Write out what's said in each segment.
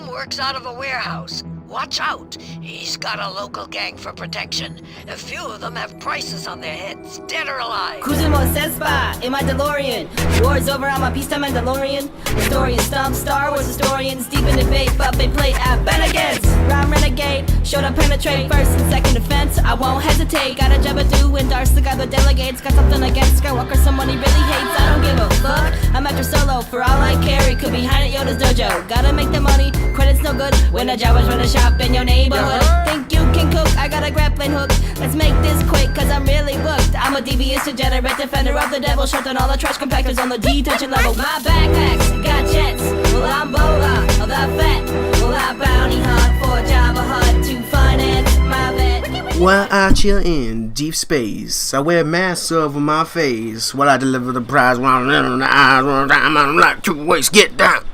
works out of a warehouse. Watch out. He's got a local gang for protection. A few of them have prices on their heads, dead or alive. Kuzumo Senspa in my DeLorean. War's over, I'm a peacetime Mandalorian. Historian stump, Star Wars historians deep in debate, but they play at Bennigan's. Rhyme renegade, show to penetrate first and second defense. I won't hesitate. Got a job to do and Darce the guy with delegates. Got something against Skywalker, someone he really hates. I don't give a fuck. I'm after Solo for all I carry. Could be hiding at Yoda's dojo. Gotta make the money, credit's no good when a Jawa's run a shop in your neighborhood. Think you can cook? I got a grappling hook. Let's make this quick, cause I'm really booked. I'm a devious, degenerate defender of the devil. Shut down all the trash compactors on the detention level. My backpacks got jets. Well, I'm Boba, of the vet. Well, I bounty hunt for Java Hut to finance my vet. While out here in deep space, I wear masks over my face while I deliver the prize. While I'm like 2 ways, get down.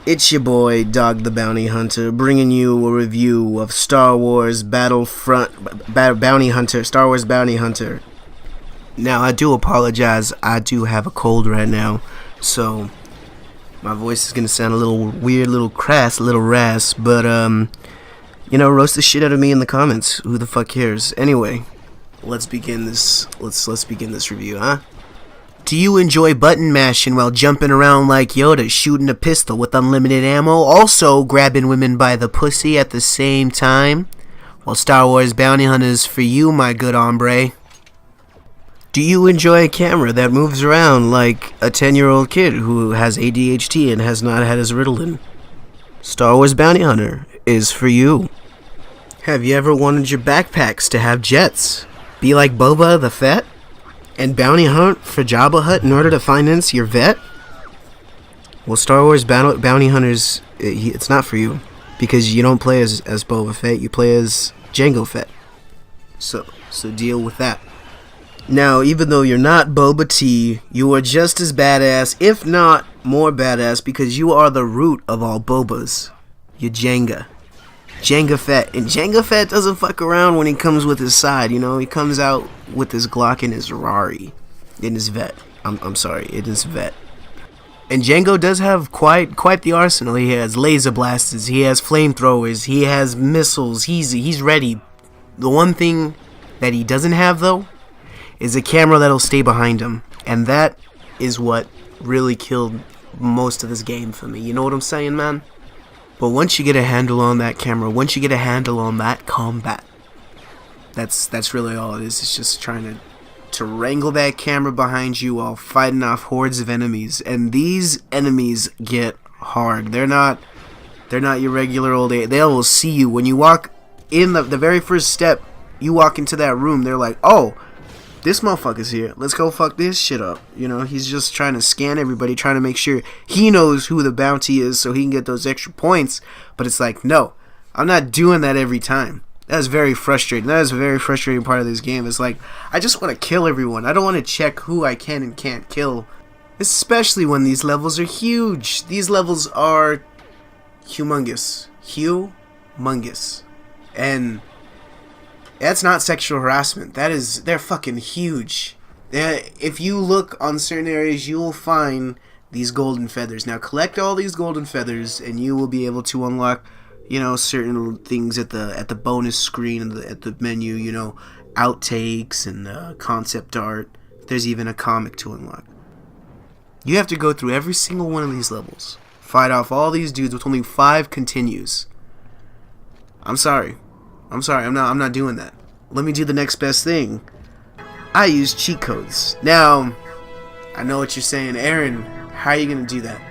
It's your boy, Dog the Bounty Hunter, bringing you a review of Star Wars Bounty Hunter, Star Wars Bounty Hunter. Now, I do apologize, I do have a cold right now, so my voice is gonna sound a little weird, a little crass, a little rass, but, you know, roast the shit out of me in the comments. Who the fuck cares? Anyway, let's begin this review, huh? Do you enjoy button mashing while jumping around like Yoda, shooting a pistol with unlimited ammo, also grabbing women by the pussy at the same time? Well, Star Wars Bounty Hunter is for you, my good hombre. Do you enjoy a camera that moves around like a 10-year-old kid who has ADHD and has not had his Ritalin? Star Wars Bounty Hunter is for you. Have you ever wanted your backpacks to have jets? Be like Boba the Fett? And bounty hunt for Jabba Hutt in order to finance your vet? Well, Star Wars Bounty Hunters, it's not for you. Because you don't play as Boba Fett, you play as Jango Fett. So deal with that. Now, even though you're not Boba T, you are just as badass, if not more badass, because you are the root of all Bobas. You're Jenga. Jenga Fett. And Jenga Fett doesn't fuck around when he comes with his side, you know? He comes out with his Glock and his Rari. In his vet. I'm sorry, in his vet. And Jango does have quite the arsenal. He has laser blasters, he has flamethrowers, he has missiles, he's ready. The one thing that he doesn't have, though, is a camera that'll stay behind him. And that is what really killed most of this game for me. You know what I'm saying, man? But once you get a handle on that camera, once you get a handle on that combat, that's really all it is. It's just trying to wrangle that camera behind you while fighting off hordes of enemies. And these enemies get hard. They're not your regular old age. They will see you when you walk in the very first step. You walk into that room, they're like, oh, this motherfucker's here. Let's go fuck this shit up. You know, he's just trying to scan everybody, trying to make sure he knows who the bounty is so he can get those extra points. But it's like, no, I'm not doing that every time. That's very frustrating. That is a very frustrating part of this game. It's like, I just want to kill everyone. I don't want to check who I can and can't kill. Especially when these levels are huge. These levels are humongous. Humongous. And that's not sexual harassment. They're fucking huge. If you look on certain areas, you will find these golden feathers. Now, collect all these golden feathers, and you will be able to unlock, you know, certain things at the bonus screen and at the menu. You know, outtakes and concept art. There's even a comic to unlock. You have to go through every single one of these levels, fight off all these dudes with only 5 continues. I'm sorry. I'm not doing that. Let me do the next best thing. I use cheat codes. Now, I know what you're saying, Aaron, how are you going to do that?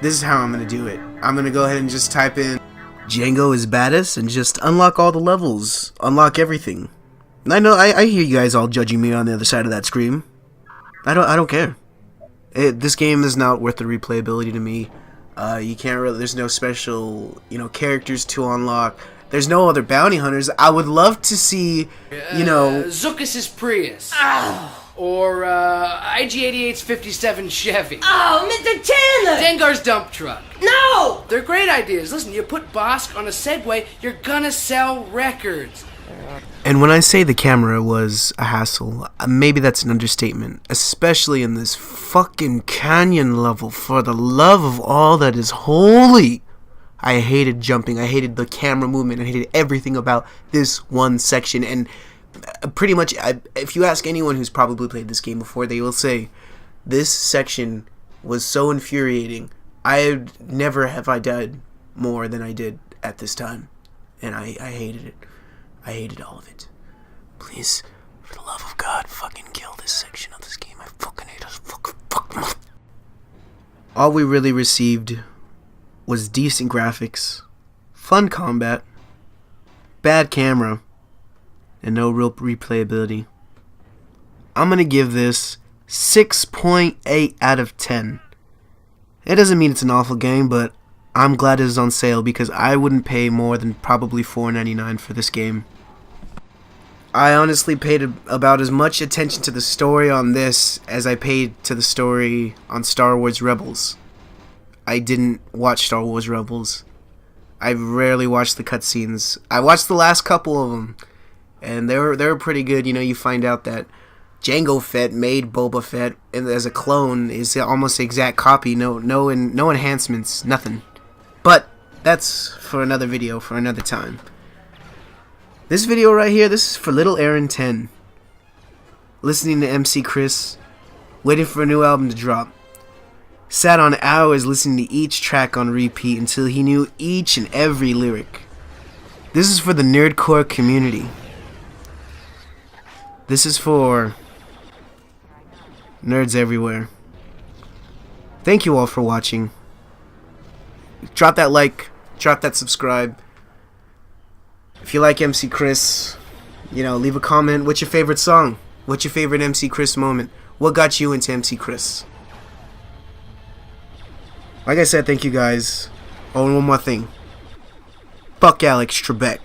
This is how I'm going to do it. I'm going to go ahead and just type in Jango is baddest and just unlock all the levels. Unlock everything. And I know, I hear you guys all judging me on the other side of that screen. I don't care. This game is not worth the replayability to me. You can't really, there's no special, you know, characters to unlock. There's no other bounty hunters. I would love to see, you know, Zuckus's Prius. Oh, Or IG-88's 57 Chevy. oh, Mr. Chandler! Dengar's dump truck. No! They're great ideas. Listen, you put Bosk on a Segway, you're gonna sell records. And when I say the camera was a hassle, maybe that's an understatement, especially in this fucking canyon level. For the love of all that is holy, I hated jumping, I hated the camera movement, I hated everything about this one section. And pretty much, if you ask anyone who's probably played this game before, they will say this section was so infuriating. Never have I died more than I did at this time, and I hated it. I hated all of it. Please, for the love of God, fucking kill this section of this game. I fucking hate it. Fuck. All we really received was decent graphics, fun combat, bad camera, and no real replayability. I'm gonna give this 6.8 out of 10. It doesn't mean it's an awful game, but I'm glad it is on sale because I wouldn't pay more than probably $4.99 for this game. I honestly paid about as much attention to the story on this as I paid to the story on Star Wars Rebels. I didn't watch Star Wars Rebels. I rarely watched the cutscenes. I watched the last couple of them, and they were pretty good. You know, you find out that Jango Fett made Boba Fett as a clone, is almost the exact copy. No enhancements, nothing. But that's for another video, for another time. This video right here, this is for Little Aaron 10. Listening to MC Chris, waiting for a new album to drop. Sat on hours listening to each track on repeat until he knew each and every lyric. This is for the nerdcore community. This is for nerds everywhere. Thank you all for watching. Drop that like, drop that subscribe. If you like MC Chris, you know, leave a comment. What's your favorite song? What's your favorite MC Chris moment? What got you into MC Chris? Like I said, thank you guys. Oh, and one more thing. Fuck Alex Trebek.